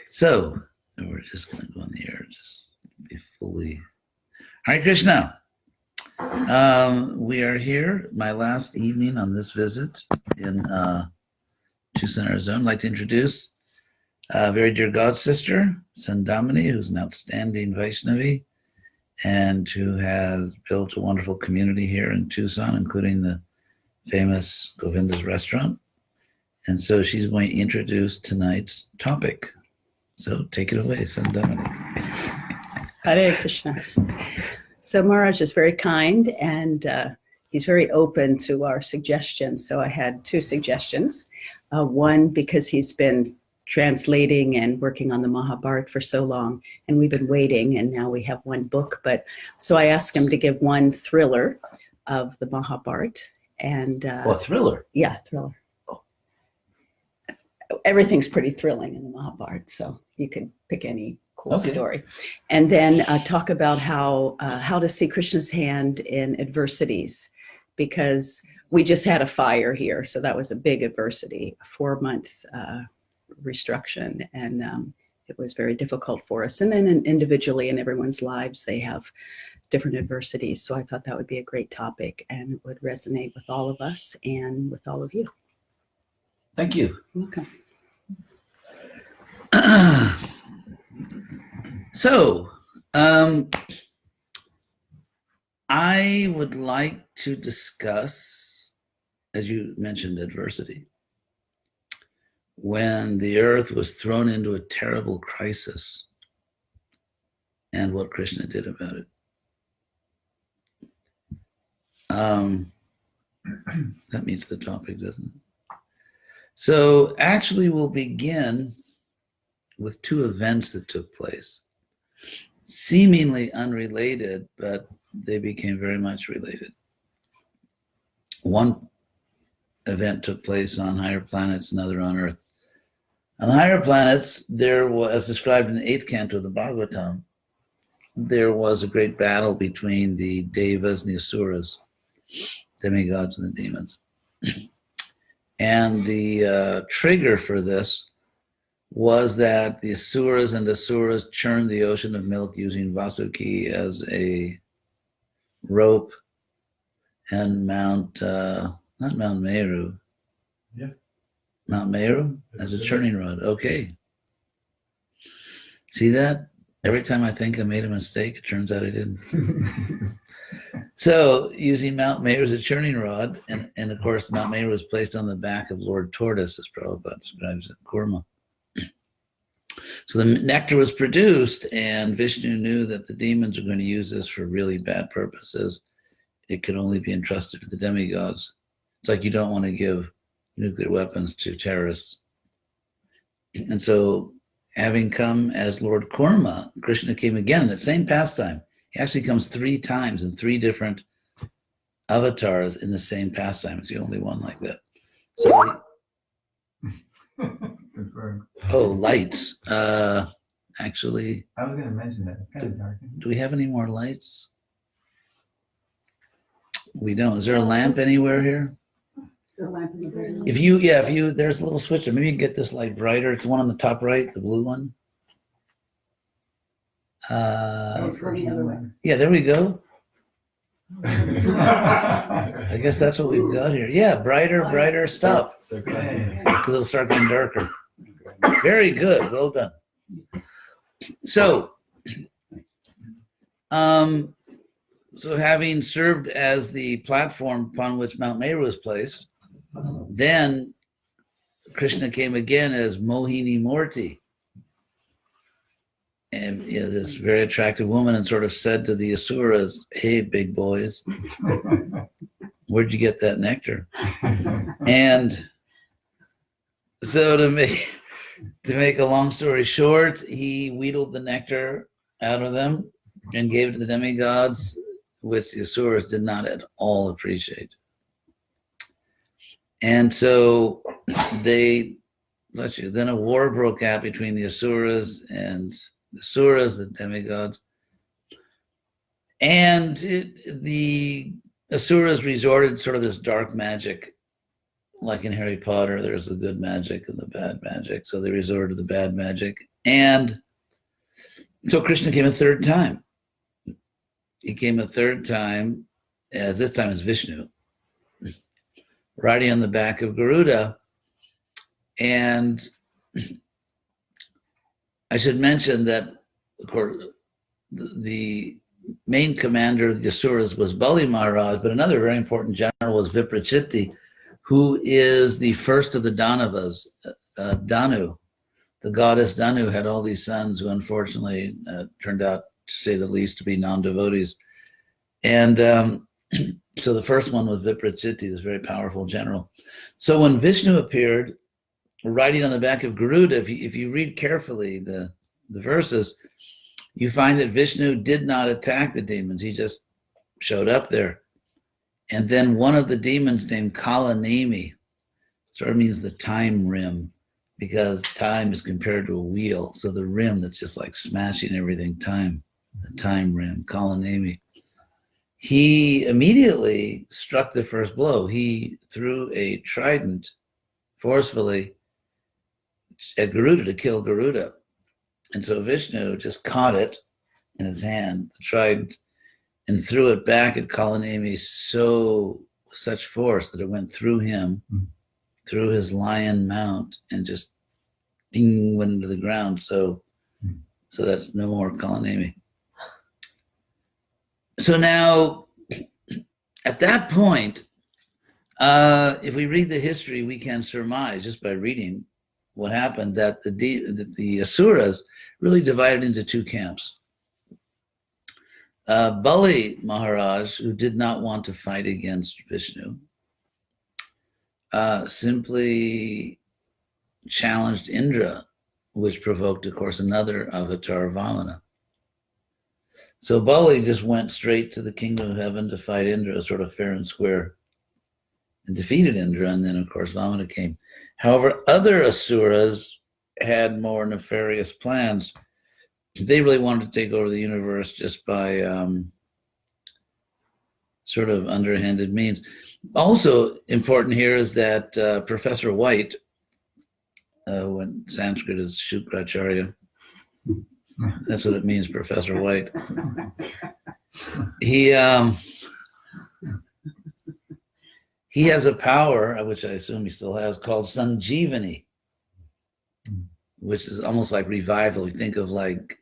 So we're just going to go on the air, just be fully. Hare Krishna. We are here, my last evening on this visit in Tucson, Arizona. I'd like to introduce a very dear God sister, Sandamini, who's an outstanding Vaishnavi and who has built a wonderful community here in Tucson, including the famous Govinda's restaurant. And so she's going to introduce tonight's topic. So take it away, Sandamini. Hare Krishna. So Maharaj is very kind and he's very open to our suggestions. So I had two suggestions. One, because he's been translating and working on the Mahabharata for so long, and we've been waiting, and now we have one book. But so I asked him to give one thriller of the Mahabharata. And thriller? Yeah, thriller. Everything's pretty thrilling in the Mahabharata, so you could pick any cool story. And then talk about how to see Krishna's hand in adversities, because we just had a fire here, so that was a big adversity, a 4-month restriction, and it was very difficult for us. And then individually in everyone's lives, they have different adversities, so I thought that would be a great topic and it would resonate with all of us and with all of you. Thank you. Okay. So, I would like to discuss, as you mentioned, adversity. When the earth was thrown into a terrible crisis and what Krishna did about it. That meets the topic, doesn't it? So actually we'll begin with two events that took place, seemingly unrelated, but they became very much related. One event took place on higher planets, another on Earth. On the higher planets, there was, as described in the 8th canto of the Bhagavatam, there was a great battle between the Devas and the asuras, demigods and the demons. And the trigger for this was that the asuras churned the ocean of milk using Vasuki as a rope, and Mount Meru. Yeah. Mount Meru as a churning rod. Okay. See that? Every time I think I made a mistake, it turns out I didn't. So using Mount Meru as a churning rod, and of course Mount Meru was placed on the back of Lord Tortoise, as Prabhupada describes it, Kurma. So the nectar was produced, and Vishnu knew that the demons were going to use this for really bad purposes. It could only be entrusted to the demigods. It's like you don't want to give nuclear weapons to terrorists. And so, having come as Lord Kurma, Krishna came again in the same pastime. He actually comes 3 times in 3 different avatars in the same pastime. It's the only one like that. So, lights. Actually, I was going to mention that. It's kind of dark. Do we have any more lights? We don't. Is there a lamp anywhere here? If you, there's a little switch. Maybe you can get this light brighter. It's the one on the top right, the blue one. Yeah, there we go. I guess that's what we've got here. Yeah, brighter. Stop. Because it'll start getting darker. Very good. Well done. So, so having served as the platform upon which Mount Meru was placed, then Krishna came again as Mohini Murti. And this very attractive woman, and sort of said to the asuras, "Hey, big boys, where'd you get that nectar?" And so to make a long story short, he wheedled the nectar out of them and gave it to the demigods, which the asuras did not at all appreciate. And so then a war broke out between the asuras and the demigods. And the asuras resorted sort of this dark magic like in Harry Potter, there's the good magic and the bad magic. So they resort to the bad magic. And so Krishna came a third time. He came a third time, this time as Vishnu, riding on the back of Garuda. And I should mention that, of course, the main commander of the asuras was Bali Maharaj, but another very important general was Viprachitti, who is the first of the Danavas. Danu, the goddess Danu, had all these sons who unfortunately turned out, to say the least, to be non-devotees. And so the first one was Viprachitti, this very powerful general. So when Vishnu appeared, riding on the back of Garuda, if you read carefully the verses, you find that Vishnu did not attack the demons. He just showed up there. And then one of the demons named Kalanemi sort of means the time rim, because time is compared to a wheel. So the rim that's just like smashing everything, time, the time rim, Kalanemi. He immediately struck the first blow. He threw a trident forcefully at Garuda to kill Garuda. And so Vishnu just caught it in his hand, the trident, and threw it back at Kalanemi such force that it went through him, through his lion mount, and just ding, went into the ground. So that's no more Kalanemi. So now, at that point, if we read the history, we can surmise just by reading what happened that the asuras really divided into two camps. Bali Maharaj, who did not want to fight against Vishnu, simply challenged Indra, which provoked, of course, another avatar, Vamana. So Bali just went straight to the kingdom of heaven to fight Indra, sort of fair and square, and defeated Indra, and then, of course, Vamana came. However, other asuras had more nefarious plans. They really wanted to take over the universe just by sort of underhanded means. Also important here is that Professor White, when Sanskrit is Shukracharya, that's what it means, Professor White. He has a power, which I assume he still has, called Sanjeevani, which is almost like revival. You think of like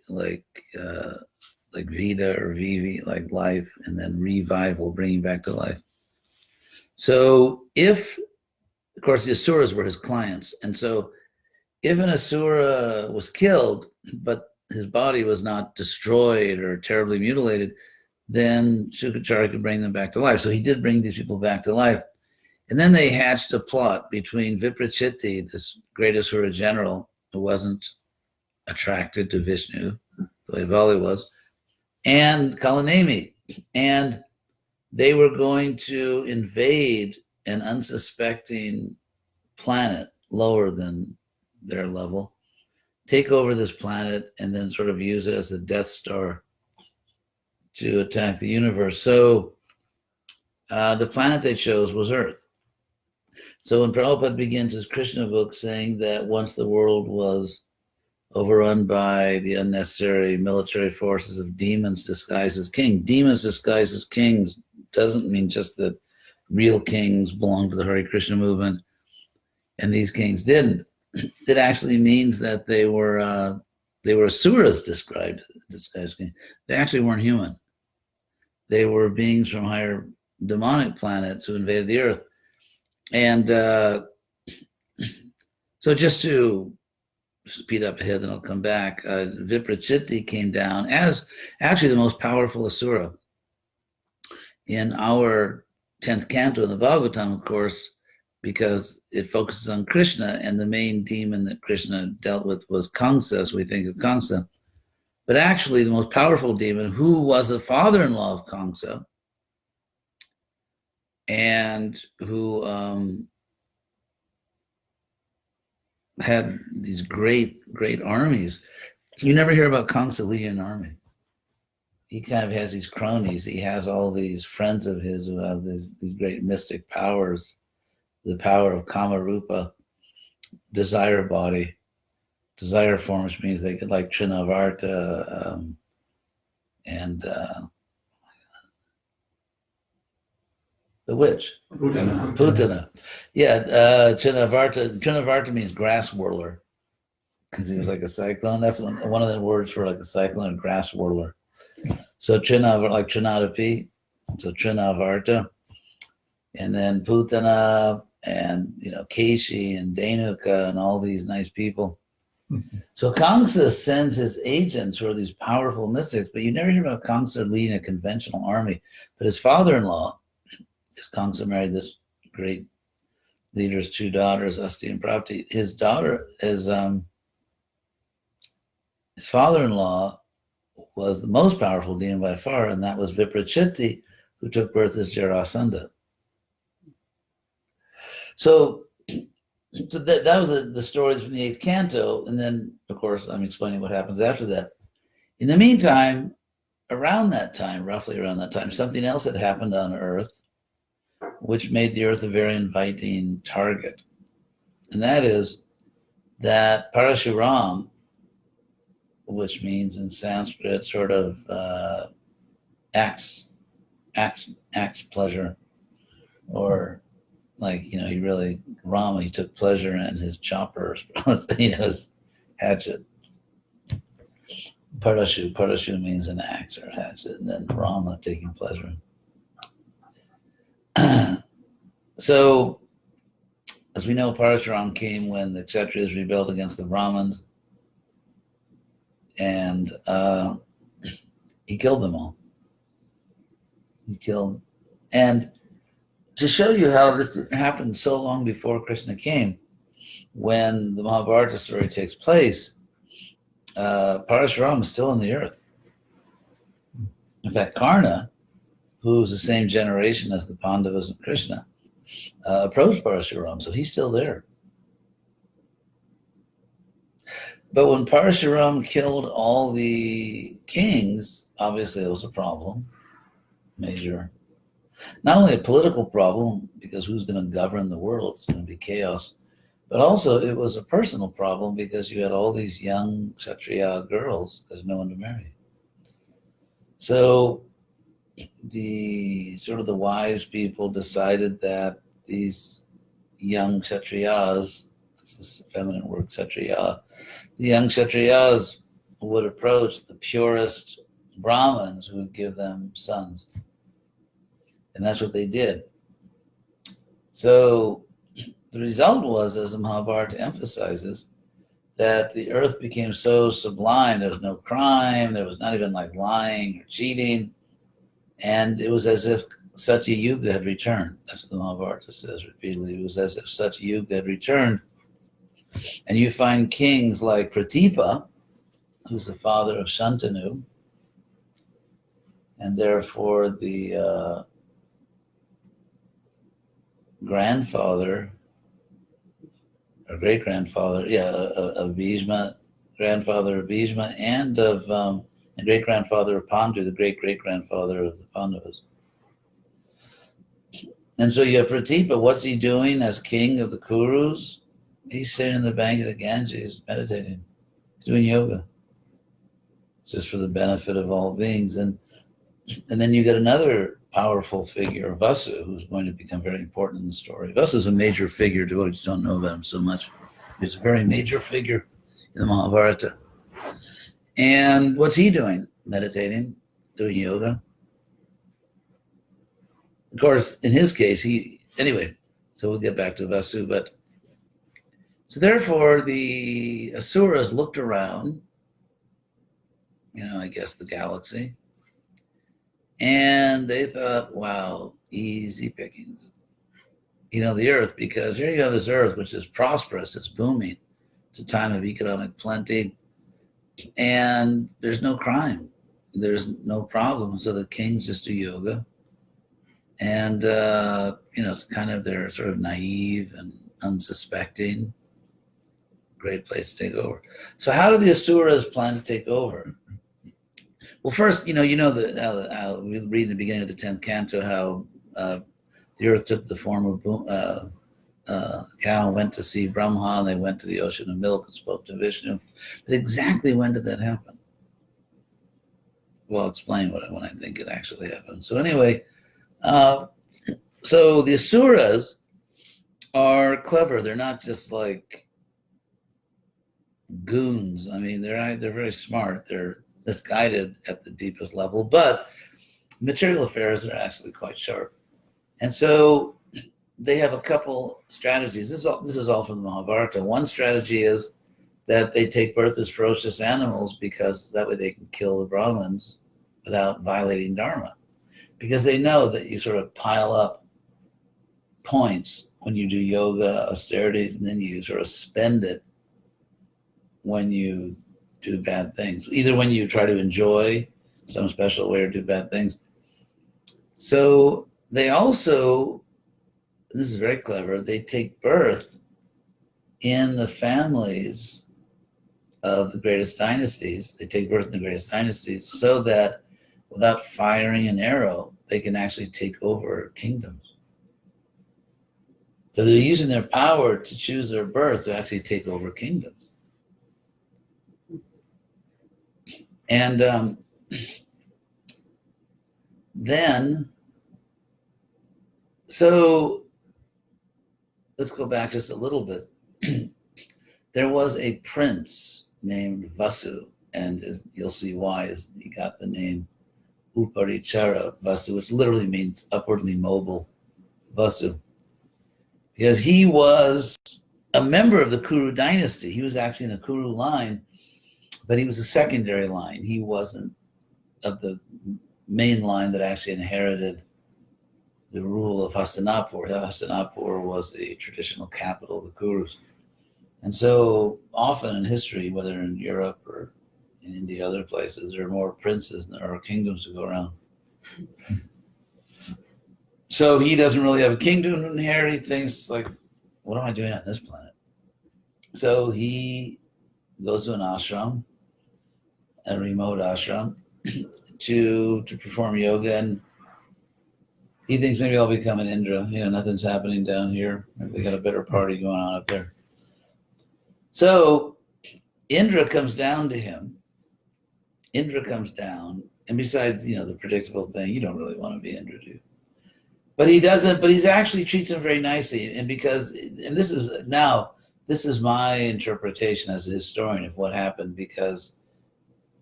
Vida or Vivi, like life, and then revival, bringing back to life. So if, of course, the asuras were his clients, and so if an asura was killed, but his body was not destroyed or terribly mutilated, then Shukracharya could bring them back to life. So he did bring these people back to life. And then they hatched a plot between Viprachitti, this great asura general, who wasn't attracted to Vishnu, the way Bali was, and Kalanemi. And they were going to invade an unsuspecting planet lower than their level, take over this planet, and then sort of use it as a Death Star to attack the universe. So the planet they chose was Earth. So when Prabhupada begins his Krishna book saying that once the world was overrun by the unnecessary military forces of demons disguised as kings, demons disguised as kings doesn't mean just that real kings belong to the Hare Krishna movement, and these kings didn't. It actually means that they were asuras disguised as kings. They actually weren't human. They were beings from higher demonic planets who invaded the earth. And so just to speed up ahead, then I'll come back. Viprachitti came down as actually the most powerful asura. In our 10th canto in the Bhagavatam, of course, because it focuses on Krishna, and the main demon that Krishna dealt with was Kamsa, so we think of Kamsa. But actually the most powerful demon, who was the father-in-law of Kamsa, and who had these great armies. You never hear about Kamsa leading an army. He kind of has these cronies. He has all these friends of his who have these great mystic powers, the power of Kamarupa, desire body, desire form, which means they could like Trinavarta and the witch. Putana. Yeah, Trinavarta means grass whirler because he was like a cyclone. That's one of the words for like a cyclone, grass whirler. So like Trinadapi, so Trinavarta, and then Putana, and Keshi and Denuka and all these nice people. So Kamsa sends his agents, who are these powerful mystics, but you never hear about Kamsa leading a conventional army. But his father-in-law, because Kamsa married this great leader's two daughters, Asti and Prapti, his father-in-law was the most powerful demon by far, and that was Viprachitti, who took birth as Jarasandha. So that was the stories from the 8th canto, and then, of course, I'm explaining what happens after that. In the meantime, roughly around that time, something else had happened on Earth, which made the Earth a very inviting target. And that is that Parashuram, which means in Sanskrit sort of acts pleasure, or like, Rama, he took pleasure in his chopper, his hatchet. Parashu means an axe or a hatchet, and then Rama taking pleasure. So, as we know, Parashuram came when the Kshatriyas rebelled against the Brahmins, and he killed them all. And to show you how this happened so long before Krishna came, when the Mahabharata story takes place, Parashuram is still on the earth. In fact, Karna, who was the same generation as the Pandavas and Krishna, approached Parashuram, so he's still there. But when Parashuram killed all the kings, obviously it was a problem, major. Not only a political problem, because who's going to govern the world? It's going to be chaos. But also it was a personal problem, because you had all these young Kshatriya girls. There's no one to marry. So the wise people decided that these young Kshatriyas, it's this feminine word Kshatriya, the young Kshatriyas would approach the purest Brahmins who would give them sons. And that's what they did. So the result was, as the Mahabharata emphasizes, that the earth became so sublime. There was no crime. There was not even like lying or cheating. And it was as if Satya Yuga had returned. That's what the Mahabharata says repeatedly. It was as if Satya Yuga had returned. And you find kings like Pratipa, who's the father of Shantanu, and therefore the grandfather or great-grandfather, of Bhishma, grandfather of Bhishma, and of great-grandfather of Pandu, the great-great-grandfather of the Pandavas. And so you have Pratipa. What's he doing as king of the Kurus? He's sitting in the bank of the Ganges, meditating. He's doing yoga, just for the benefit of all beings. And then you get another powerful figure, Vasu, who's going to become very important in the story. Vasu is a major figure. Devotees don't know about him so much. He's a very major figure in the Mahabharata. And what's he doing? Meditating, doing yoga. Of course, in his case, so we'll get back to Vasu. So therefore, the asuras looked around, I guess the galaxy, and they thought, wow, easy pickings. The earth, because here you have this earth, which is prosperous, it's booming. It's a time of economic plenty, and there's no crime. There's no problem. So the kings just do yoga. And, it's kind of, they're sort of naive and unsuspecting. Great place to take over. So how do the asuras plan to take over? Well, first, how we read in the beginning of the 10th canto how the earth took the form of cow went to see Brahma, and they went to the ocean of milk and spoke to Vishnu. But exactly when did that happen? Well, I'll explain when I think it actually happened. So anyway, so the asuras are clever. They're not just like goons. I mean, they're very smart. They're misguided at the deepest level, but material affairs are actually quite sharp. And so they have a couple strategies. This is all from the Mahabharata. One strategy is that they take birth as ferocious animals because that way they can kill the Brahmins without violating Dharma. Because they know that you sort of pile up points when you do yoga, austerities, and then you sort of spend it when you do bad things. Either when you try to enjoy some special way or do bad things. So they also, this is very clever, they take birth in the families of the greatest dynasties. They take birth in the greatest dynasties so that without firing an arrow, they can actually take over kingdoms. So they're using their power to choose their birth to actually take over kingdoms. And then, so let's go back just a little bit. There was a prince named Vasu, and you'll see why he got the name Uparichara Vasu, which literally means upwardly mobile Vasu, because he was a member of the Kuru dynasty. He was actually in the Kuru line, but he was a secondary line. He wasn't of the main line that actually inherited the rule of Hastinapur. Hastinapur was the traditional capital of the Kurus. And so often in history, whether in Europe or in India, other places, there are more princes than there are kingdoms to go around. So he doesn't really have a kingdom to inherit. He thinks like, what am I doing on this planet? So he goes to an ashram, a remote ashram, to perform yoga, and he thinks maybe I'll become an Indra. Nothing's happening down here. Maybe they got a better party going on up there. So Indra comes down to him. Indra comes down, and besides, the predictable thing, you don't really want to be Indra, do you? But he doesn't, but he's actually treats him very nicely. And this is my interpretation as a historian of what happened, because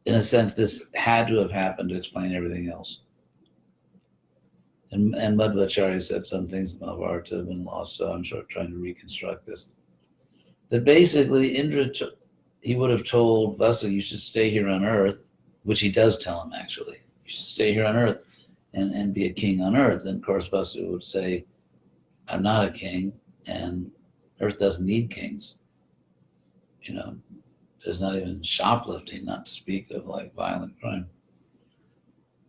in a sense, this had to have happened to explain everything else. And Madhvacharya said some things in the Mahabharata have been lost, so I'm sort of trying to reconstruct this. That basically Indra, he would have told Vasu, you should stay here on Earth, which he does tell him actually. You should stay here on Earth and be a king on Earth. And of course Vasu would say, I'm not a king, and Earth doesn't need kings. There's not even shoplifting, not to speak of like violent crime.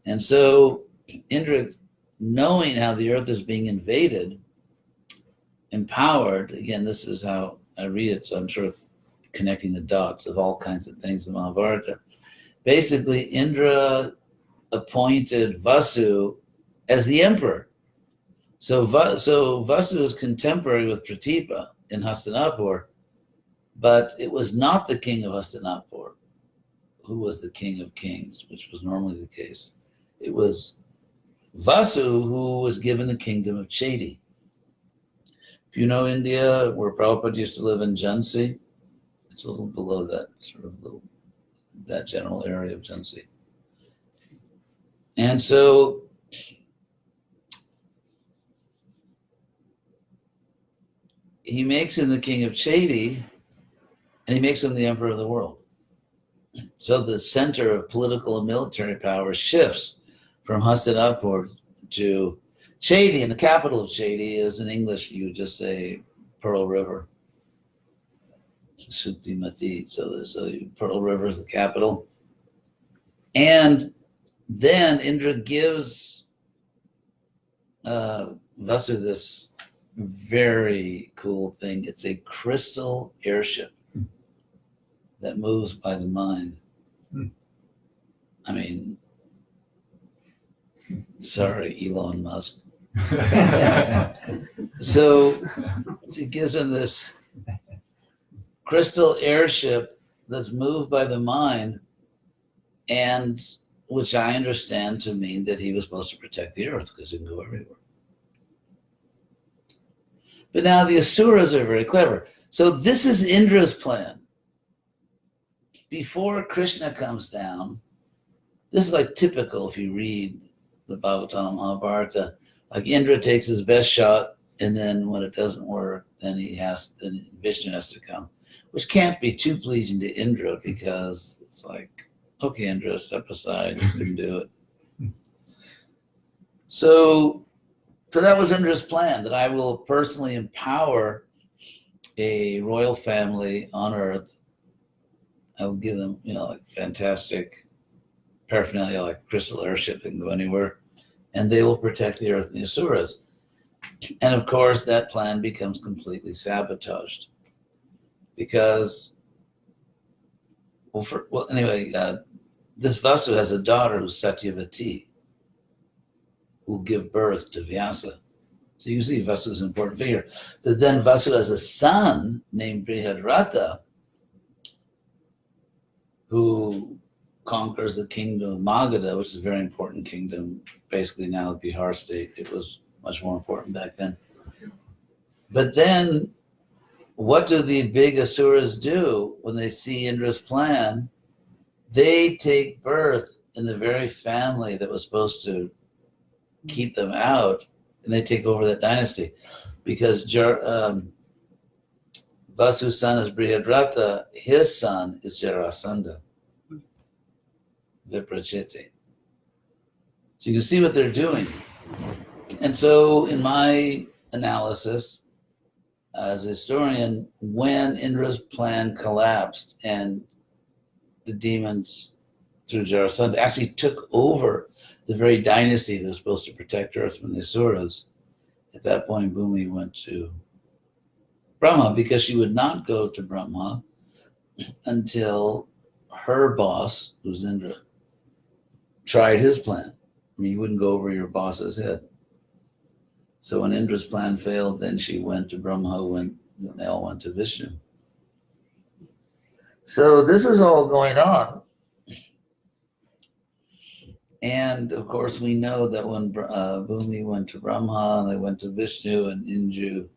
And so Indra, knowing how the Earth is being invaded, empowered, again, this is how I read it, so I'm sort of connecting the dots of all kinds of things in Mahabharata. Basically, Indra appointed Vasu as the emperor. So Vasu is contemporary with Pratipa in Hastinapur, but it was not the king of Hastinapur who was the king of kings, which was normally the case. It was Vasu who was given the kingdom of Chedi. If you know India, where Prabhupada used to live in Jhansi, it's a little below that, that general area of Jhansi. And so he makes him the king of Chedi, and he makes him the emperor of the world. So the center of political and military power shifts from Hastinapur to Chedi, and the capital of Chedi is, in English, you would just say Pearl River. Suptimati. So Pearl River is the capital. And then Indra gives Vasu this very cool thing. It's a crystal airship that moves by the mind. I mean, sorry, Elon Musk, So it gives him this crystal airship that's moved by the mind, and which I understand to mean that he was supposed to protect the earth because he can go everywhere. But now the asuras are very clever. So this is Indra's plan. Before Krishna comes down, this is like typical if you read the Bhagavatam, Mahabharata. Like Indra takes his best shot, and then when it doesn't work, then Vishnu has to come, which can't be too pleasing to Indra because it's like, okay, Indra, step aside, you can do it. So that was Indra's plan, that I will personally empower a royal family on earth. I will give them, like fantastic paraphernalia, like crystal airship that can go anywhere, and they will protect the earth and the asuras. And of course, that plan becomes completely sabotaged because, this Vasu has a daughter who's Satyavati, who will give birth to Vyasa. So you can see Vasu is an important figure. But then Vasu has a son named Brihadrata, who conquers the kingdom of Magadha, which is a very important kingdom, basically now the Bihar state. It was much more important back then. But then, what do the big asuras do when they see Indra's plan? They take birth in the very family that was supposed to keep them out, and they take over that dynasty. Because Vasu's son is Brihadrata, his son is Jarasandha, Viprachiti. So you can see what they're doing. And so in my analysis as a historian, when Indra's plan collapsed and the demons through Jarasandha actually took over the very dynasty that was supposed to protect Earth from the asuras, at that point Bhumi went to Brahma, because she would not go to Brahma until her boss, who's Indra, tried his plan. I mean, you wouldn't go over your boss's head. So when Indra's plan failed, then she went to Brahma, when they all went to Vishnu. So this is all going on. And of course, we know that when Bhumi went to Brahma, they went to Vishnu and Inju,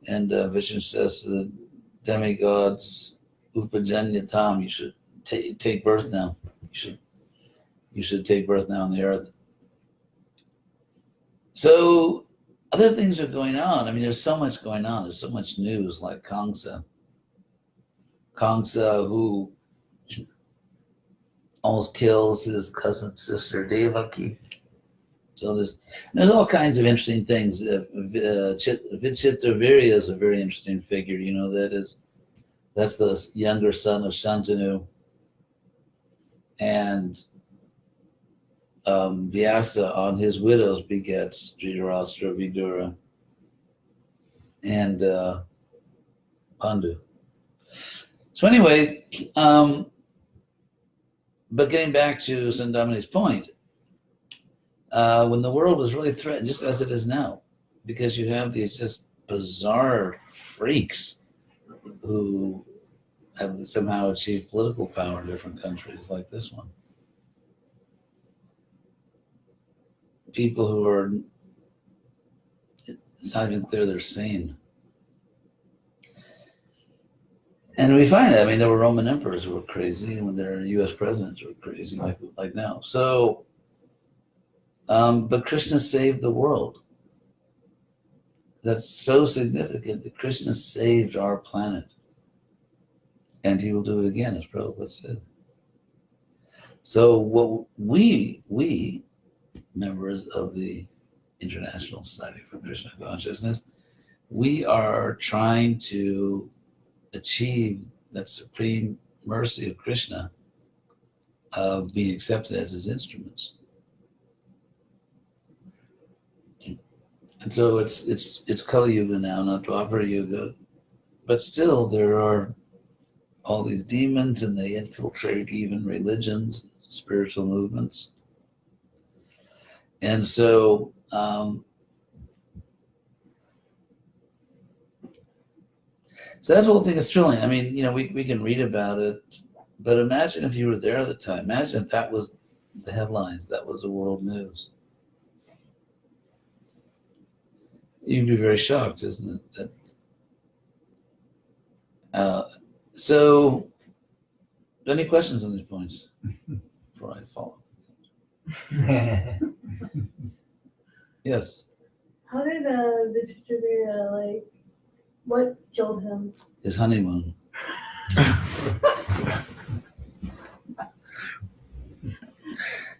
and Vishnu says to the demigods, Upajanyatam, you should take birth now. You should take birth now on the earth. So other things are going on. I mean, there's so much going on. There's so much news, like Kamsa, who almost kills his cousin's sister Devaki. So there's all kinds of interesting things. Vichitravirya is a very interesting figure. That's the younger son of Shantanu, and Vyasa on his widows begets Dhritarashtra, Vidura, and Pandu. So anyway, but getting back to Sandamani's point, when the world was really threatened, just as it is now, because you have these just bizarre freaks who have somehow achieved political power in different countries, like this one. People who are, it's not even clear they're sane. And we find that, I mean, there were Roman emperors who were crazy, and when there are US presidents who are crazy, like now. So, but Krishna saved the world. That's so significant that Krishna saved our planet. And he will do it again, as Prabhupada said. So what we members of the International Society for Krishna Consciousness, we are trying to achieve that supreme mercy of Krishna of being accepted as his instruments. And so it's Kali Yuga now, not Dwapara Yuga, but still there are all these demons, and they infiltrate even religions, spiritual movements. And so So that whole thing is thrilling. I mean, we can read about it, but imagine if you were there at the time. Imagine if that was the headlines, that was the world news. You'd be very shocked, isn't it? So, any questions on these points before I follow? Yes. How did the distributor, what killed him? His honeymoon.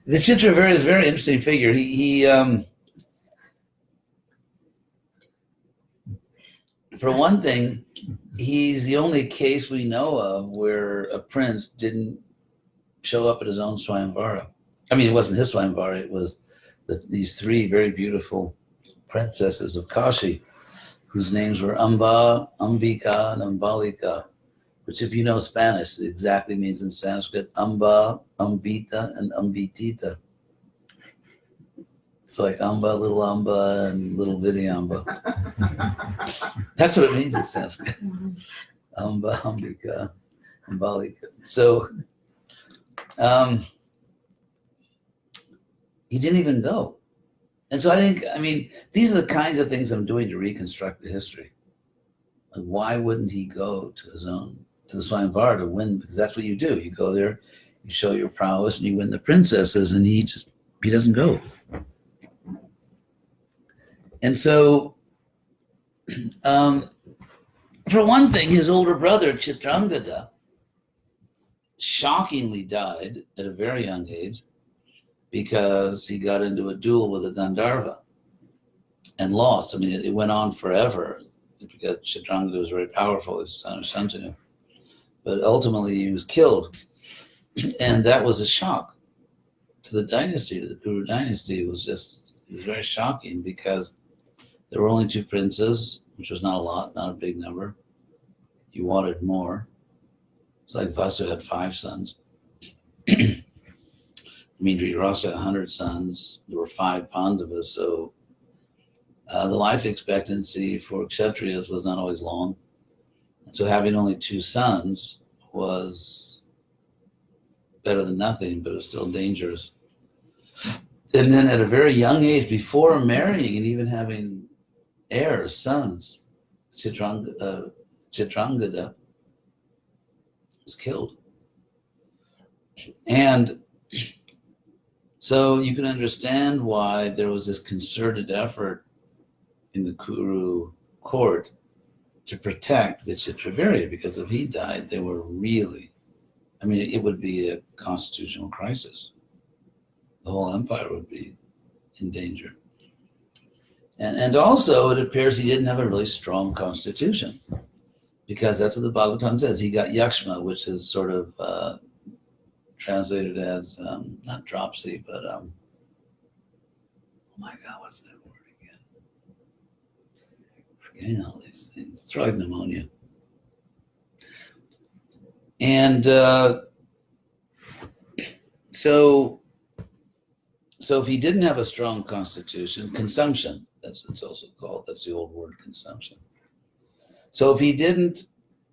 Vichitravirya is a very interesting figure. He for one thing, he's the only case we know of where a prince didn't show up at his own Swayamvara. I mean, it wasn't his Swayamvara, it was these three very beautiful princesses of Kashi, whose names were Amba, Ambika, and Ambalika, which, if you know Spanish, it exactly means in Sanskrit Amba, Ambita, and Ambitita. It's like Amba, little Amba, and little bitty Amba. That's what it means in Sanskrit. Amba, Ambika, Ambalika. So he didn't even go. And so I mean, these are the kinds of things I'm doing to reconstruct the history. Like, why wouldn't he go to the Swayamvara to win? Because that's what you do. You go there, you show your prowess, and you win the princesses, and he doesn't go. And so, for one thing, his older brother, Chitrangada, shockingly died at a very young age because he got into a duel with a Gandharva and lost. I mean, it went on forever because Chitrangada was very powerful, his son of Shantanu. But ultimately, he was killed. And that was a shock to the dynasty, to the Kuru dynasty. It was very shocking because there were only two princes, which was not a lot, not a big number. You wanted more. It's like Vasu had 5 sons. Dhritarashtra had 100 sons. There were 5 Pandavas, so the life expectancy for Kshatriyas was not always long. And so having only 2 sons was better than nothing, but it was still dangerous. And then at a very young age, before marrying and even having heirs, sons, Chitrangada was killed. And so you can understand why there was this concerted effort in the Kuru court to protect Vichitravirya, because if he died, they were really, I mean, it would be a constitutional crisis. The whole empire would be in danger. And also, it appears he didn't have a really strong constitution, because that's what the Bhagavatam says. He got yakshma, which is sort of translated as, not dropsy, but, oh my God, what's that word again? Forgetting all these things. It's like pneumonia. And so if he didn't have a strong constitution, consumption, that's what it's also called. That's the old word, consumption. So if he didn't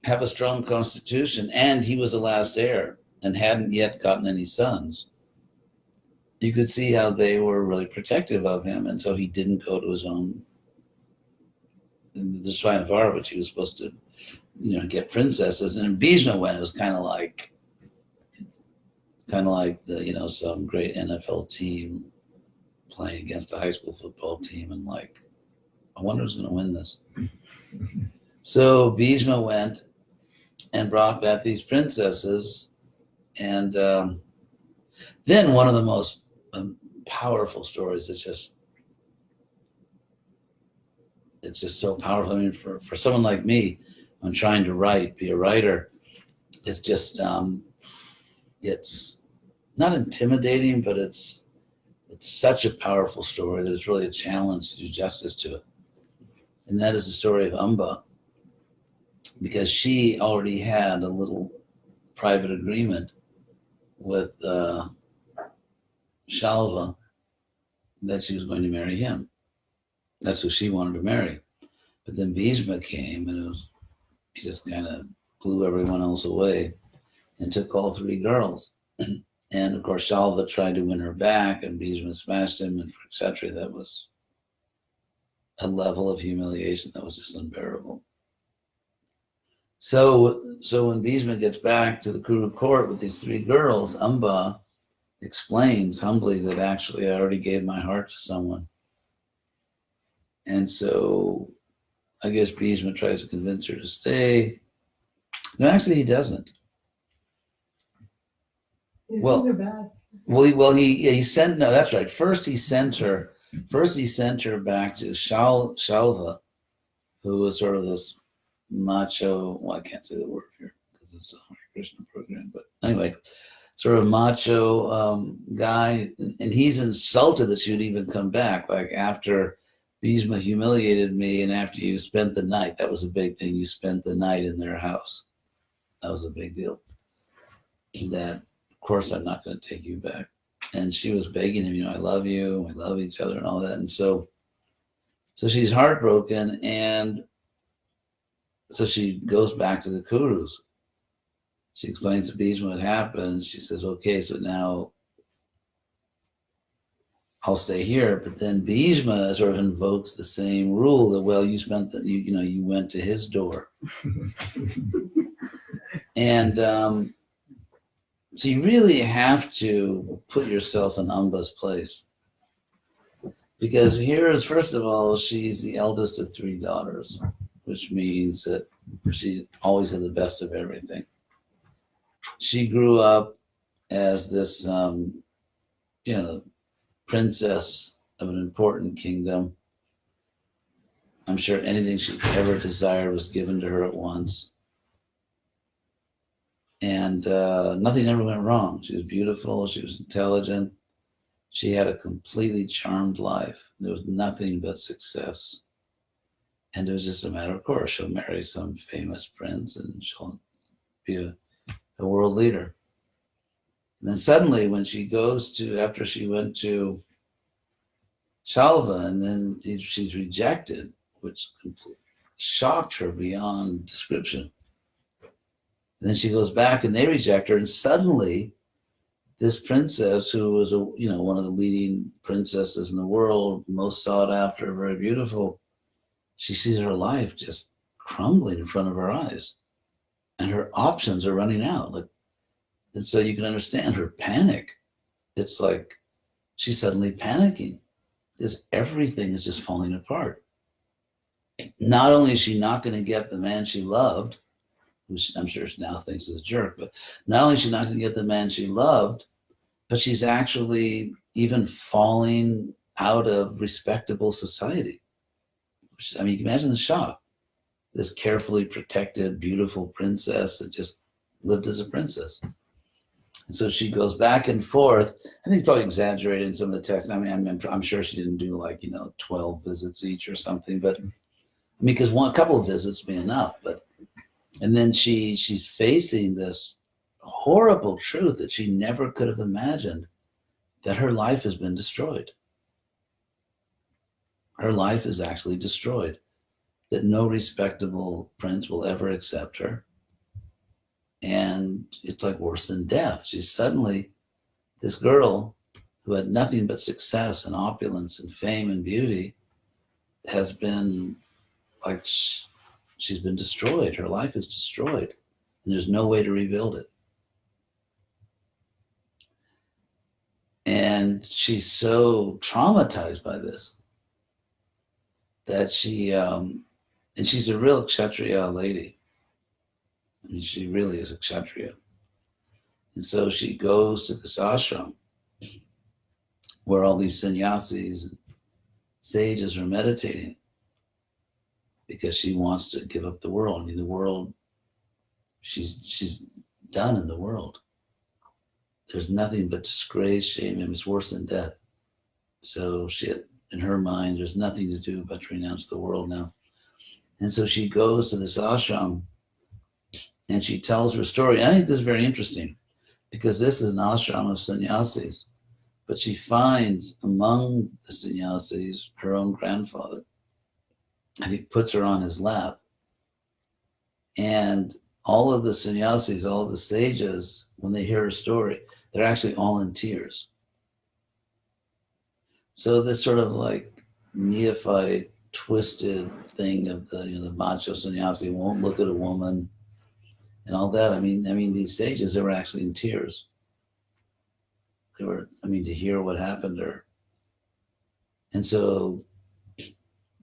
have a strong constitution and he was the last heir and hadn't yet gotten any sons, you could see how they were really protective of him. And so he didn't go to his own, the Swayamvara, which he was supposed to, get princesses. And Bhishma went, it was kind of like the, some great NFL team playing against a high school football team, and I wonder who's going to win this. So Bhishma went and brought back these princesses, and then one of the most powerful stories. It's just so powerful. I mean, for someone like me, I'm trying to be a writer. It's just it's not intimidating, but it's such a powerful story that it's really a challenge to do justice to it. And that is the story of Amba, because she already had a little private agreement with Shalva that she was going to marry him. That's who she wanted to marry. But then Bhishma came, and he just kind of blew everyone else away and took all three girls. And of course, Shalva tried to win her back, and Bhishma smashed him, and for Kshatriya, that was a level of humiliation that was just unbearable. So when Bhishma gets back to the Kuru court with these three girls, Amba explains humbly that actually I already gave my heart to someone. And so I guess Bhishma tries to convince her to stay. No, actually he doesn't. Well, he sent, no, that's right. First he sent her back to Shalva, who was sort of this macho, well, I can't say the word here because it's a Hare Krishna program, but anyway, sort of macho guy, and he's insulted that she would even come back. Like, after Bhishma humiliated me and after you spent the night, that was a big thing. You spent the night in their house. That was a big deal. That, of course, I'm not going to take you back. And she was begging him, I love you, we love each other and all that. And so she's heartbroken, and so she goes back to the Kurus. She explains to Bhishma what happened. She says, okay, so now I'll stay here. But then Bhishma sort of invokes the same rule that, well, you spent you went to his door. And so you really have to put yourself in Amba's place. Because here is, first of all, she's the eldest of three daughters, which means that she always had the best of everything. She grew up as this, princess of an important kingdom. I'm sure anything she ever desired was given to her at once. And nothing ever went wrong. She was beautiful. She was intelligent. She had a completely charmed life. There was nothing but success. And it was just a matter of course, she'll marry some famous prince and she'll be a world leader. And then suddenly when she goes to, after she went to Shalva, and then she's rejected, which shocked her beyond description. And then she goes back and they reject her, and suddenly this princess, who was one of the leading princesses in the world, most sought after, very beautiful, she sees her life just crumbling in front of her eyes, and her options are running out. And so you can understand her panic. It's like she's suddenly panicking because everything is just falling apart. Not only is she not going to get the man she loved, who I'm sure now thinks is a jerk, but not only is she not going to get the man she loved, but she's actually even falling out of respectable society. I mean, you can imagine the shock. This carefully protected, beautiful princess that just lived as a princess. And so she goes back and forth. I think probably exaggerated in some of the text. I mean, I'm sure she didn't do 12 visits each or something, but because a couple of visits would be enough. And then she's facing this horrible truth that she never could have imagined, that her life has been destroyed. Her life is actually destroyed, that no respectable prince will ever accept her. And it's like worse than death. She's suddenly, this girl who had nothing but success and opulence and fame and beauty has been she's been destroyed. Her life is destroyed, and there's no way to rebuild it. And she's so traumatized by this that and she's a real Kshatriya lady. I mean, she really is a Kshatriya. And so she goes to this ashram where all these sannyasis and sages are meditating, because she wants to give up the world. I mean, the world, she's done in the world. There's nothing but disgrace, shame, and it's worse than death. So in her mind, there's nothing to do but to renounce the world now. And so she goes to this ashram and she tells her story. And I think this is very interesting because this is an ashram of sannyasis, but she finds among the sannyasis her own grandfather, and he puts her on his lap And all of the sannyasis, all of the sages, when they hear a story, they're actually all in tears. So this sort of like neophyte, twisted thing of the macho sannyasi won't look at a woman and all that. I mean, these sages, they were actually in tears. They were, to hear what happened to her. And so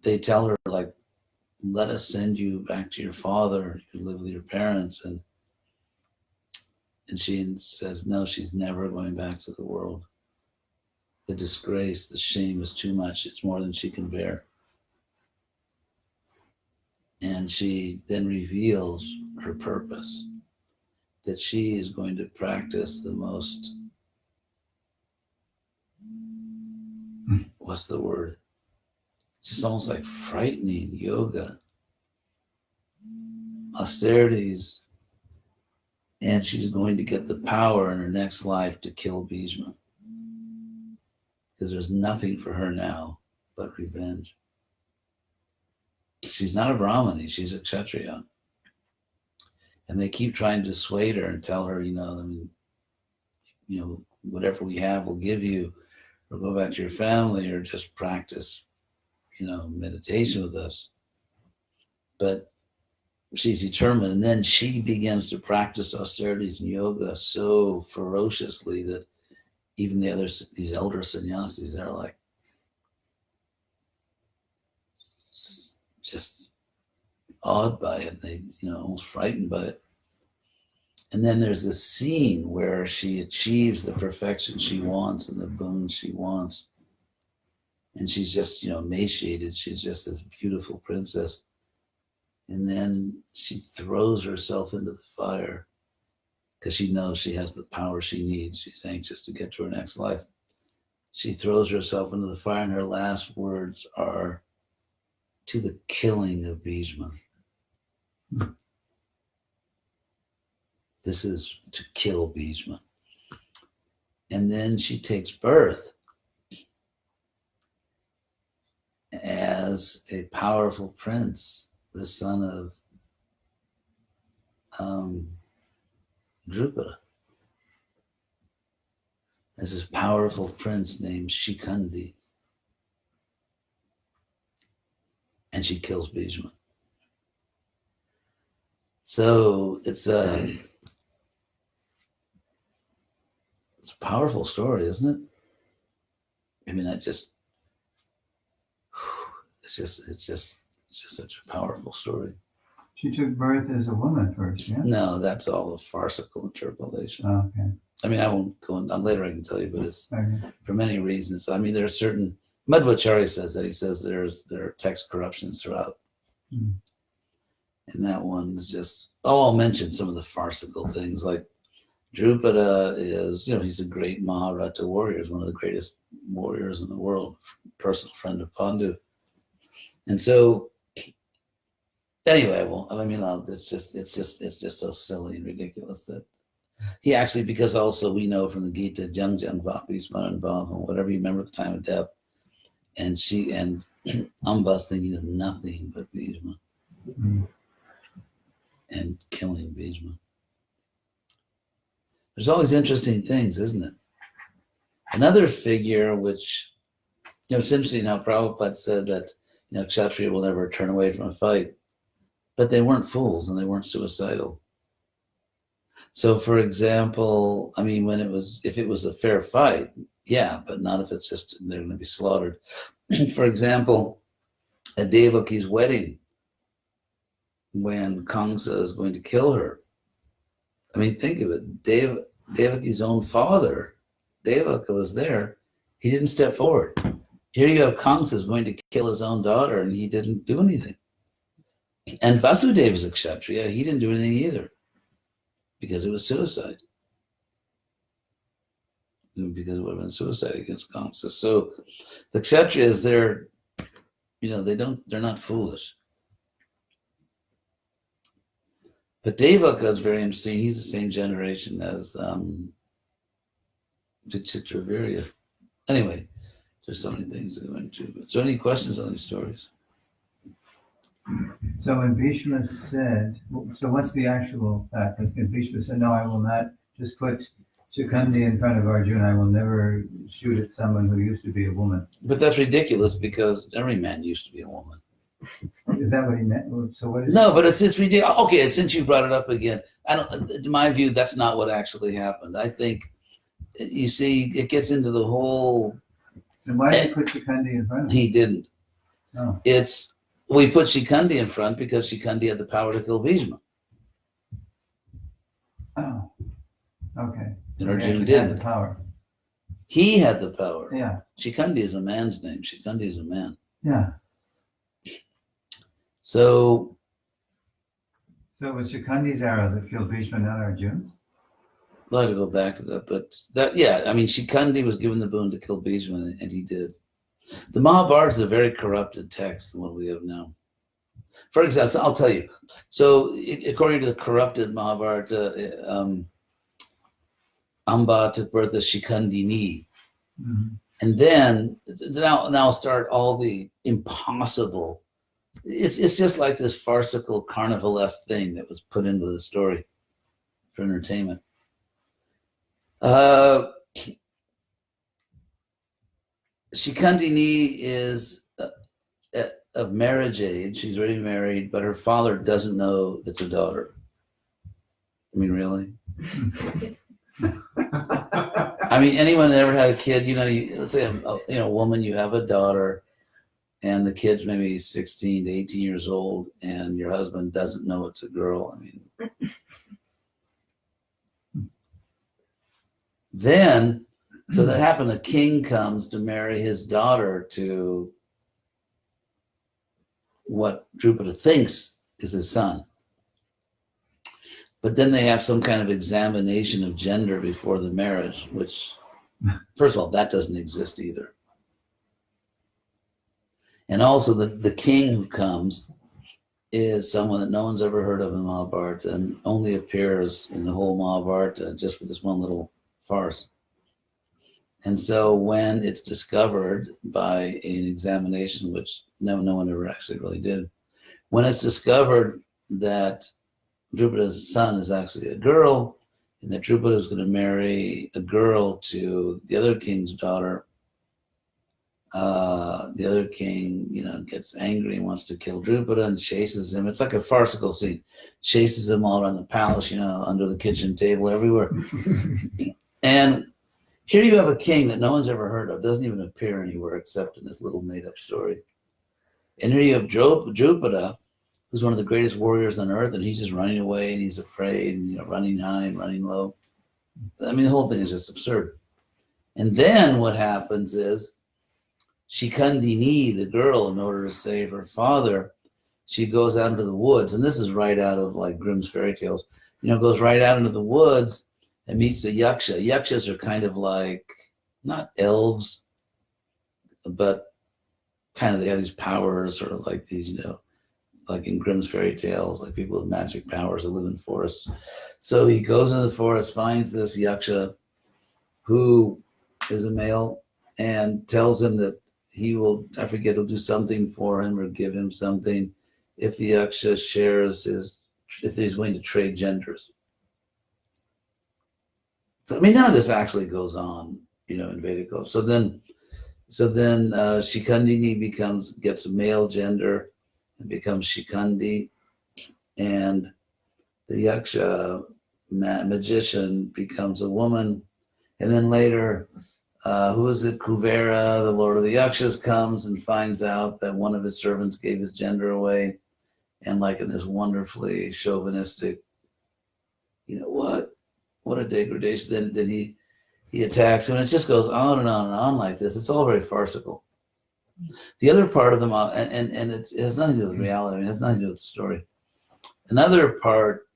they tell her, like, let us send you back to your father. You live with your parents. And she says, no, she's never going back to the world. The disgrace, the shame is too much. It's more than she can bear. And she then reveals her purpose, that she is going to practice the most, what's the word? Just almost like frightening yoga, austerities, and she's going to get the power in her next life to kill Bhishma. Because there's nothing for her now but revenge. She's not a Brahmani, she's a Kshatriya. And they keep trying to dissuade her and tell her, whatever we have, we'll give you, or go back to your family, or just practice, meditation with us. But she's determined, and then she begins to practice austerities and yoga so ferociously that even these elder sannyasis, they're like just awed by it. They, almost frightened by it. And then there's this scene where she achieves the perfection she wants and the boons she wants. And she's just, emaciated. She's just this beautiful princess. And then she throws herself into the fire because she knows she has the power she needs. She's anxious to get to her next life. She throws herself into the fire, and her last words are, to the killing of Bhishma. This is to kill Bhishma. And then she takes birth as a powerful prince, the son of Drupada. As this powerful prince named Shikandi. And she kills Bhishma. So it's a powerful story, isn't it? It's just such a powerful story. She took birth as a woman first, yeah? No, that's all a farcical interpolation. Oh, okay. I won't go into, later I can tell you, but it's Okay. for many reasons. There are certain, Madhvacharya says that. He says there are text corruptions throughout. Mm. And that one's just, I'll mention some of the farcical things. Like Drupada is, he's a great Maharata warrior. He's one of the greatest warriors in the world, personal friend of Pandu. And so, anyway, it's just so silly and ridiculous that he actually, because also we know from the Gita, Jung Vapi Smaran Bhavam, whatever you remember at the time of death, and she and Amba's thinking of nothing but Bhishma and killing Bhishma. There's all these interesting things, isn't it? Another figure which, it's interesting how Prabhupada said that, Kshatriya will never turn away from a fight, but they weren't fools and they weren't suicidal. So, for example, if it was a fair fight, yeah, but not if it's just they're going to be slaughtered. For example, at Devaki's wedding, when Kamsa is going to kill her, think of it. Devaki's own father, Devaka, was there. He didn't step forward. Here you have Kamsa is going to kill his own daughter, and he didn't do anything. And Vasudeva is a Kshatriya. He didn't do anything either, because it was suicide. Because it would have been suicide against Kamsa. So the Kshatriyas, they're not foolish. But Devaka is very interesting. He's the same generation as Vichitravirya. Anyway, there's so many things to go into. So any questions on these stories? So when Bhishma said, so what's the actual fact? Because Bhishma said, no, I will not just put Shikandi in front of Arjuna. I will never shoot at someone who used to be a woman. But that's ridiculous because every man used to be a woman. Is that what he meant? So what is No, but it's ridiculous. Okay, since you brought it up again, I don't. In my view, that's not what actually happened. I think, you see, it gets into the whole. And why did he put Shikandi in front of him? He didn't. Oh. We put Shikandi in front because Shikandi had the power to kill Bhishma, Oh. Okay. and He Arjuna actually had didn't. the power. He had the power. Yeah. Shikandi is a man's name. Shikandi is a man. Yeah. So So it was Shikandi's arrow that killed Bhishma, not Arjuna? I'll have to go back to that, but yeah, I mean, Shikandi was given the boon to kill Bhishma, and he did. The Mahabharata is a very corrupted text than what we have now. For example, I'll tell you. So, according to the corrupted Mahabharata, Amba took birth as Shikandini, and then now I'll start all the impossible. It's just like this farcical carnivalesque thing that was put into the story for entertainment. Shikandini is of marriage age. She's already married, but her father doesn't know it's a daughter. I mean, really? I mean, anyone that ever had a kid, let's say a woman, you have a daughter, and the kid's maybe 16 to 18 years old, and your husband doesn't know it's a girl. I mean, then, so that happened, a king comes to marry his daughter to what Drupal thinks is his son. But then they have some kind of examination of gender before the marriage, which, first of all, that doesn't exist either. And also the king who comes is someone that no one's ever heard of in the Mahabharata and only appears in the whole Mahabharata just for this one little farce. And so when it's discovered by an examination, which no one ever actually really did, when it's discovered that Drupada's son is actually a girl, and that Drupada is going to marry a girl to the other king's daughter, the other king, gets angry and wants to kill Drupada and chases him. It's like a farcical scene. Chases him all around the palace, under the kitchen table, everywhere. And here you have a king that no one's ever heard of, doesn't even appear anywhere except in this little made-up story. And here you have Drupada, who's one of the greatest warriors on earth, and he's just running away, and he's afraid, and running high and running low. I mean, the whole thing is just absurd. And then what happens is Shikandini, the girl, in order to save her father, she goes out into the woods, and this is right out of like Grimm's fairy tales. Goes right out into the woods and meets the yaksha. Yakshas are kind of like, not elves, but kind of they have these powers, sort of like these, like in Grimm's fairy tales, like people with magic powers that live in forests. So he goes into the forest, finds this yaksha who is a male, and tells him that he'll do something for him or give him something if the yaksha shares if he's going to trade genders. So, I mean, none of this actually goes on, in Vedic. So then Shikandini gets a male gender and becomes Shikandi, and the yaksha magician becomes a woman, and then later, who is it? Kuvera, the lord of the yakshas, comes and finds out that one of his servants gave his gender away, and like in this wonderfully chauvinistic, what a degradation. Then he attacks him, and it just goes on and on and on like this. It's all very farcical. The other part of them, and it has nothing to do with reality. I mean, it has nothing to do with the story. Another part,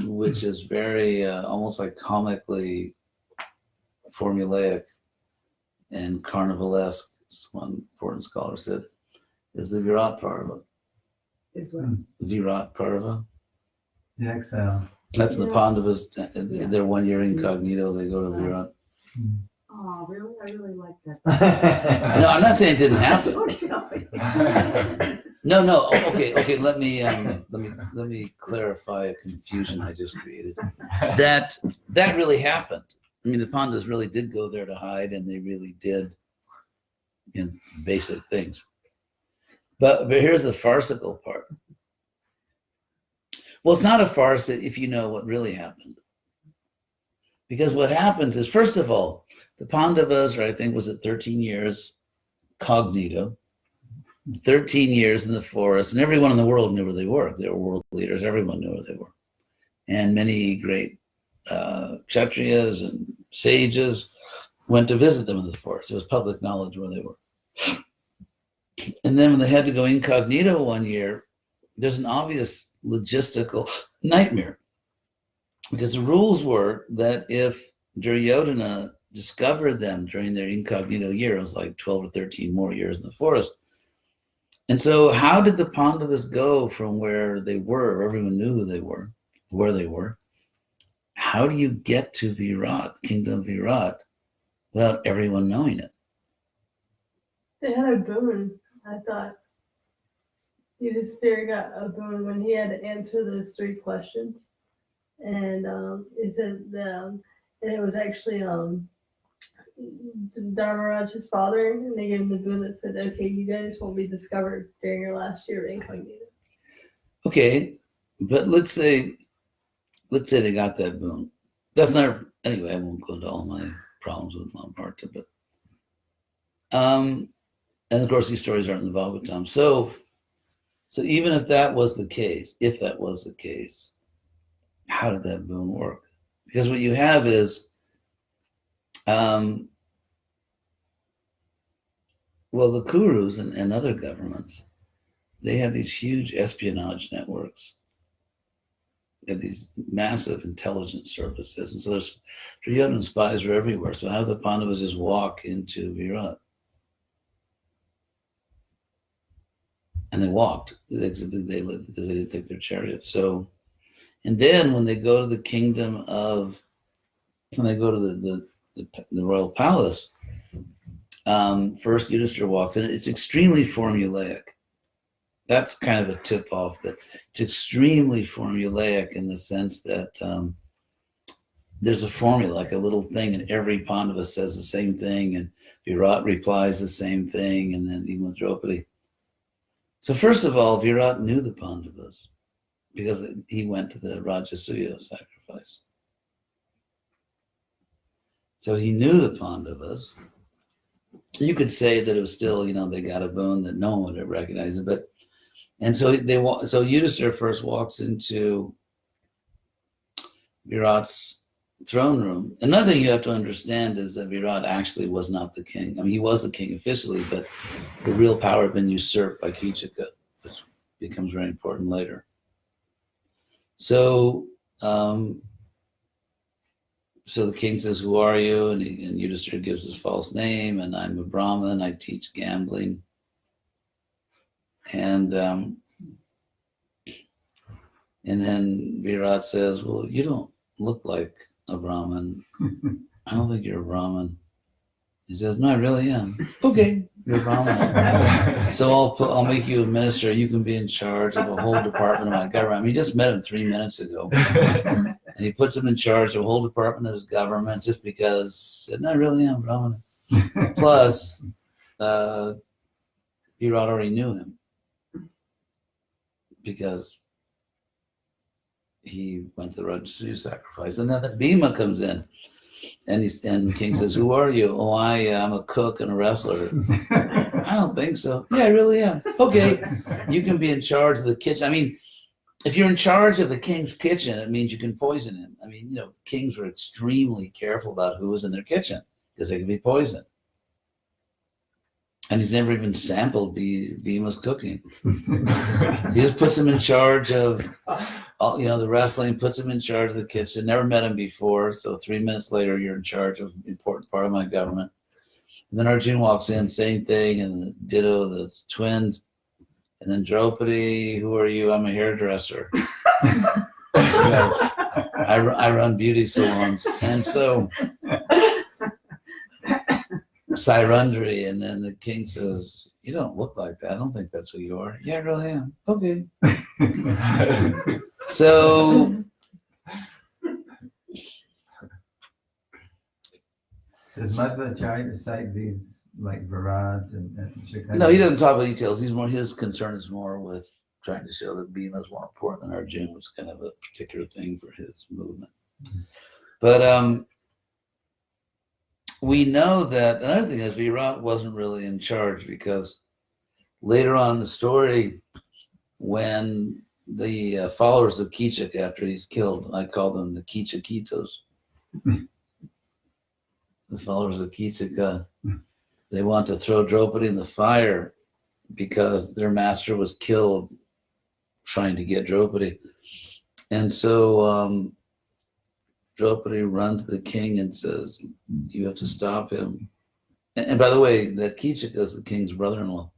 which is very almost like comically formulaic and carnivalesque, one important scholar said, is the Virat Parva. Is what? Virat Parva. The exile. That's the Pandavas. They're 1 year incognito. They go to Virat. Oh, really? I really like that. No, I'm not saying it didn't happen. Don't tell me. No, no. Okay. Let me clarify a confusion I just created. That really happened. I mean, the Pandavas really did go there to hide, and they really did, basic things. But here's the farcical part. Well, it's not a farce if you know what really happened. Because what happens is, first of all, the Pandavas, or I think was it 13 years cognito, 13 years in the forest, and everyone in the world knew where they were. They were world leaders. Everyone knew where they were. And many great kshatriyas and sages went to visit them in the forest. It was public knowledge where they were. And then when they had to go incognito one year, there's an obvious logistical nightmare. Because the rules were that if Duryodhana discovered them during their incognito year, it was like 12 or 13 more years in the forest. And so how did the Pandavas go from where they were, everyone knew who they were, where they were? How do you get to Virat, kingdom of Virat, without everyone knowing it? They had a boon, I thought. Yudhisthira got a boon when he had to answer those 3 questions. And he said, and it was actually Dharmaraj's father, and they gave him the boon that said, okay, you guys won't be discovered during your last year of incognito. Okay, but let's say they got that boon. That's not, anyway, I won't go into all my problems with Mahabharata, but and of course these stories aren't in the Bhagavatam. So even if that was the case, how did that boon work? Because what you have is, well, the Kurus and other governments, they have these huge espionage networks. They have these massive intelligence services. And so there's Duryodhana spies are everywhere. So how did the Pandavas just walk into Virat? And they walked. They lived because they didn't take their chariot. So, and then when they go to the kingdom of, when they go to the royal palace, first Yudhisthira walks in. It's extremely formulaic. That's kind of a tip off that it's extremely formulaic in the sense that there's a formula, like a little thing, and every Pandava says the same thing, and Virat replies the same thing, and then even with Draupadi. So first of all, Virat knew the Pandavas because he went to the Rajasuya sacrifice. So he knew the Pandavas. You could say that it was still, they got a boon that no one would have recognized it, but, and so so Yudhisthira first walks into Virat's throne room. Another thing you have to understand is that Virat actually was not the king. I mean, he was the king officially, but the real power had been usurped by Kichika, which becomes very important later. So, so the king says, "Who are you?" And Yudhisthira gives his false name, and I'm a Brahmin. I teach gambling. And then Virat says, "Well, you don't look like a Brahmin. I don't think you're a Brahmin." He says, "No, I really am." "Okay, you're a Brahmin. So I'll make you a minister. You can be in charge of a whole department of my government." I mean, he just met him 3 minutes ago. And he puts him in charge of a whole department of his government just because he said, "No, I really am a Brahmin." Plus, Virat already knew him because he went to the Rajasuya sacrifice. And then Bhima comes in, and the king says, "Who are you?" "Oh, I'm a cook and a wrestler." "I don't think so." "Yeah, I really am." "Okay, you can be in charge of the kitchen." I mean, if you're in charge of the king's kitchen, it means you can poison him. I mean, kings were extremely careful about who was in their kitchen because they could be poisoned. And he's never even sampled Bhima's cooking. He just puts him in charge of, the wrestling, puts him in charge of the kitchen. Never met him before, so 3 minutes later, you're in charge of an important part of my government. And then Arjuna walks in, same thing, and ditto, the twins. And then Draupadi, "Who are you?" "I'm a hairdresser." I run beauty salons. And so Sairundri, and then the king says, "You don't look like that. I don't think that's who you are." "Yeah, I really am." "Okay." So Does Madhvacharya cite these like Virat and Shikandi? no, he doesn't talk about details. His concern is more with trying to show that Bhima is more important than Arjuna, which is kind of a particular thing for his movement. But we know that another thing is Virat wasn't really in charge, because later on in the story, when the followers of Kichak, after he's killed, I call them the Kichakitos. The followers of Kichak, they want to throw Draupadi in the fire because their master was killed trying to get Draupadi. And so Draupadi runs to the king and says, "You have to stop him." And by the way, that Kichak is the king's brother-in-law.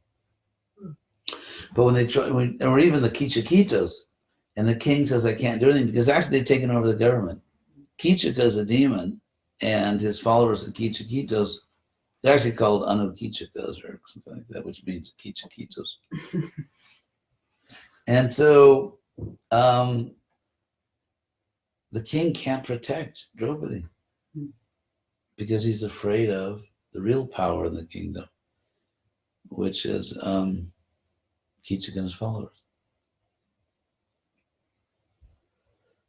But when they try, or even the Kichakitos, and the king says, "I can't do anything," because actually they've taken over the government. Kichak is a demon, and his followers, the Kichakitos, they're actually called Anukichakas or something like that, which means Kichakitos. And so the king can't protect Draupadi because he's afraid of the real power in the kingdom, which is Kichak and his followers.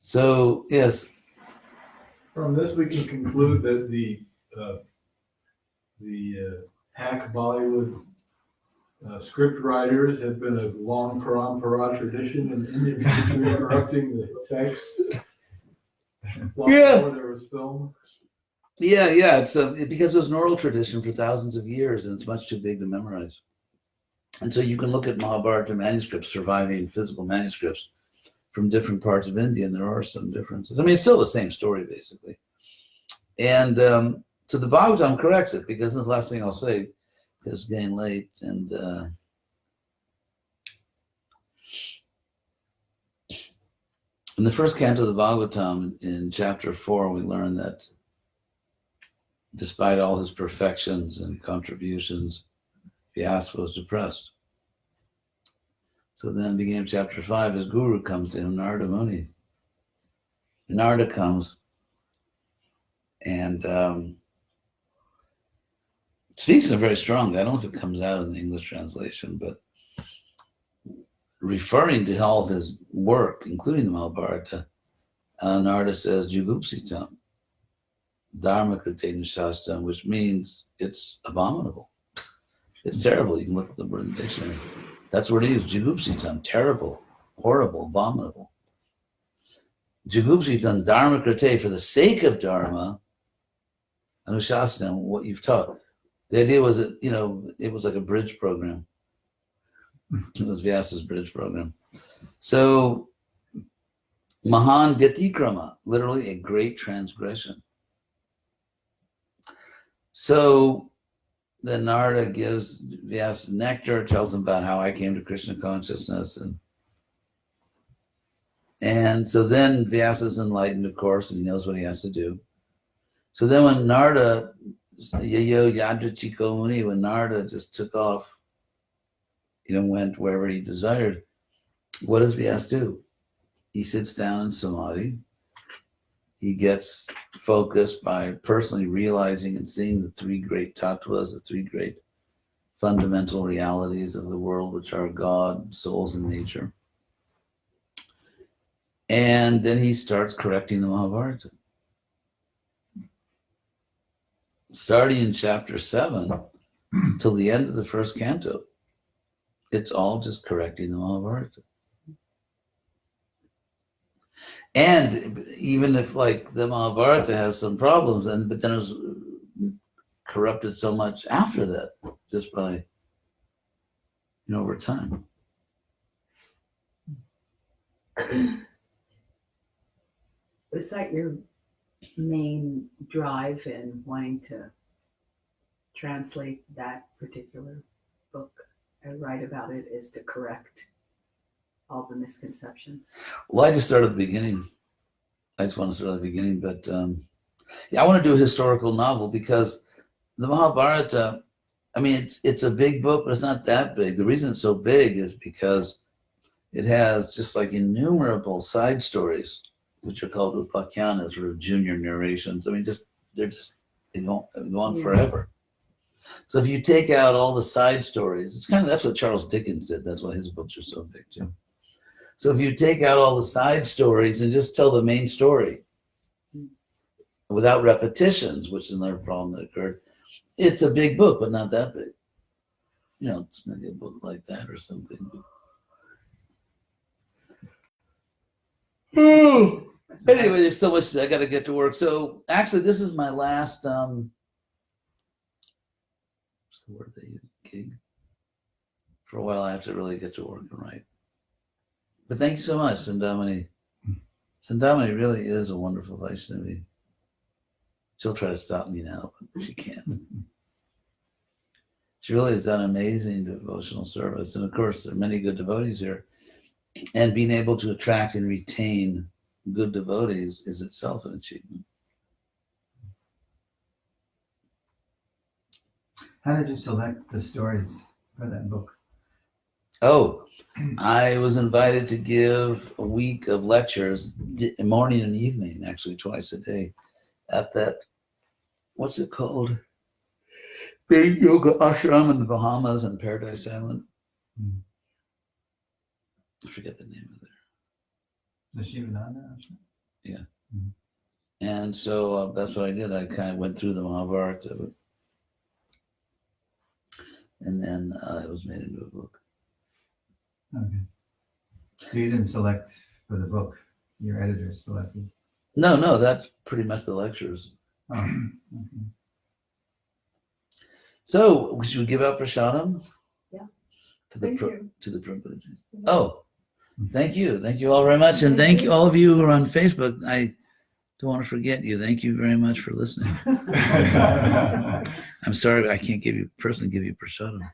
So, yes. From this, we can conclude that the hack Bollywood script writers have been a long parampara tradition in Indian history, corrupting the text long before there was film. Yeah. It's because it was an oral tradition for thousands of years, and it's much too big to memorize. And so you can look at Mahabharata manuscripts, surviving physical manuscripts from different parts of India, and there are some differences. I mean, it's still the same story, basically. And so the Bhagavatam corrects it, because this is the last thing I'll say, because it's getting late. And in the first canto of the Bhagavatam, in chapter 4, we learn that despite all his perfections and contributions, Vyasa was depressed. So then, beginning of chapter 5, his guru comes to him, Narada Muni. Narada comes and speaks in a very strong, I don't know if it comes out in the English translation, but referring to all of his work, including the Mahabharata, Narada says, Jugupsitam, Dharma Kritena Shastam, which means it's abominable. It's terrible. You can look at the word in the dictionary. That's what it is, Jugupsitam, terrible, horrible, abominable. Jugupsitam, Dharma Krite, for the sake of Dharma, Anushastam, what you've taught. The idea was that, it was like a bridge program. It was Vyasa's bridge program. So, Mahan Vyatikrama, literally a great transgression. So, then Narada gives Vyasa nectar, tells him about how I came to Krishna consciousness. And so then Vyasa's enlightened, of course, and he knows what he has to do. So then when Narada, when Narada just took off, went wherever he desired, what does Vyasa do? He sits down in samadhi. He gets focused by personally realizing and seeing the three great tattvas, the three great fundamental realities of the world, which are God, souls, and nature. And then he starts correcting the Mahabharata. Starting in chapter 7 till the end of the first canto, it's all just correcting the Mahabharata. And even if the Mahabharata has some problems, but then it was corrupted so much after that, just by, over time. Was that your main drive in wanting to translate that particular book and write about it, is to correct all the misconceptions? Well, I just started at the beginning. I just want to start at the beginning, but I want to do a historical novel, because the Mahabharata, I mean, it's a big book, but it's not that big. The reason it's so big is because it has just like innumerable side stories, which are called upakyanas, or junior narrations. I mean, they go on forever. So if you take out all the side stories, it's kind of, that's what Charles Dickens did. That's why his books are so big too. So if you take out all the side stories and just tell the main story without repetitions, which is another problem that occurred, it's a big book, but not that big. You know, it's maybe a book like that or something. Anyway, there's so much, I got to get to work. So actually, this is my last, what's the word they use? Gig. For a while, I have to really get to work and write. But thank you so much, Sandamani. Sandamani really is a wonderful Vaishnavi. She'll try to stop me now, but she can't. She really has done amazing devotional service. And of course, there are many good devotees here. And being able to attract and retain good devotees is itself an achievement. How did you select the stories for that book? Oh, I was invited to give a week of lectures, morning and evening, actually twice a day, at that, what's it called? Big yoga ashram in the Bahamas and Paradise Island. I forget the name of it. The Shivananda? Yeah. And so that's what I did. I kind of went through the Mahabharata, and then it was made into a book. Okay. So you didn't select for the book, your editor selected? No, that's pretty much the lectures. Oh, okay. So should we give out prasadam? Yeah. To the Thank you. to the privileges. Oh, thank you all very much, and thank you all of you who are on Facebook. I don't want to forget you. Thank you very much for listening. I'm sorry I can't personally give you prasadam.